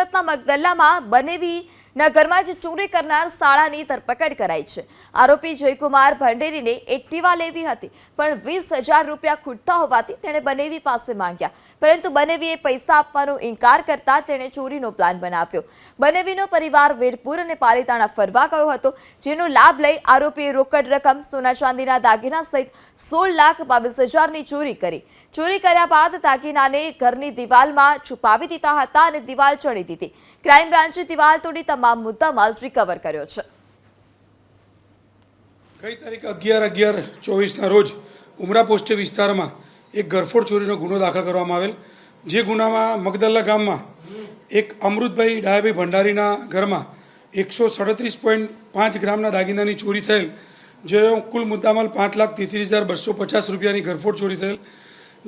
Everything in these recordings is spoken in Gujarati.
સુરતના મગદલ્લામાં બનેવીના ઘરમાં જ ચોરી કરનાર શાળાની ધરપકડ કરાઈ છે। આરોપી જયકુમાર ભંડેરીને એક્ટિવા લેવી હતી, પણ 20,000 રૂપિયા ખૂટતા હોવાથી તેણે બનેવી પાસે માંગ્યા, પરંતુ બનેવીએ પૈસા આપવાનો ઇનકાર કરતા તેણે ચોરીનો પ્લાન બનાવ્યો। બનેવીનો પરિવાર વીરપુર અને પાલીતાણા ફરવા ગયો હતો, જેનો લાભ લઈ આરોપીએ રોકડ રકમ, સોના ચાંદીના દાગીના સહિત 16,22,000ની ચોરી કરી। ચોરી કર્યા બાદ દાગીનાને ઘરની દિવાલમાં છુપાવી દીધા હતા અને દિવાલ ચડી દીધી। ક્રાઇમ બ્રાન્ચે દિવાલ તોડી તમામ મુદ્દામાલ રિકવર કર્યો છે। ગઈ તારીખ 11/11/24ના રોજ ઉમરા પોસ્ટે વિસ્તારમાં એક ઘરફોડ ચોરીનો ગુનો દાખલ કરવામાં આવેલ, જે ગુનામાં મગદલ્લા ગામમાં એક અમૃતભાઈ ડાયાભાઈ ભંડારીના ઘરમાં 137.5 ગ્રામના દાગીનાની ચોરી થયેલ, જે કુલ મુદ્દામાલ 5,33,250 રૂપિયાની ઘરફોડ ચોરી થયેલ।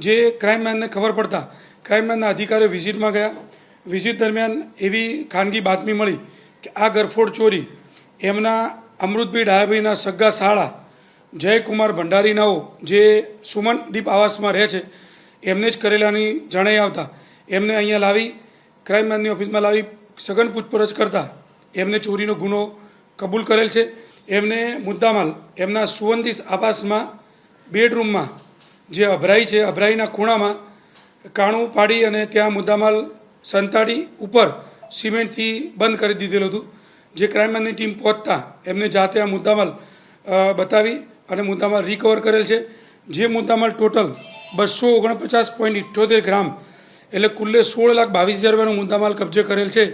જે ક્રાઇમમેનને ખબર પડતા ક્રાઇમમેનના અધિકારીઓ વિઝિટમાં ગયા। વિઝિટ દરમિયાન એવી ખાનગી બાતમી મળી કે આ ઘરફોડ ચોરી એમના અમૃતભાઈ ડાયાભાઈના સગા સાળા જયકુમાર ભંડારીનાઓ, જે સુમનદીપ આવાસમાં રહે છે, એમને જ કરેલાની જણાઈ આવતા એમને અહીંયા લાવી ક્રાઇમમેનની ઓફિસમાં લાવી સઘન પૂછપરછ કરતા એમને ચોરીનો ગુનો કબૂલ કરેલ છે। એમને મુદ્દામાલ એમના સુવંદીસ આવાસમાં બેડરૂમમાં જે અભરાઈ છે, અભરાઈના ખૂણામાં કાણું પાડી અને ત્યાં મુદ્દામાલ સંતાડી ઉપર સિમેન્ટથી બંધ કરી દીધેલું હતું। જે ક્રાઇમમેનની ટીમ પહોંચતા એમને જાતે આ મુદ્દામાલ બતાવી અને મુદ્દામાલ રિકવર કરેલ છે। જે મુદ્દામાલ ટોટલ 249.78 ગ્રામ એટલે કુલ્લે 16,22,000 રૂપિયાનો મુદ્દામાલ કબજે કરેલ છે।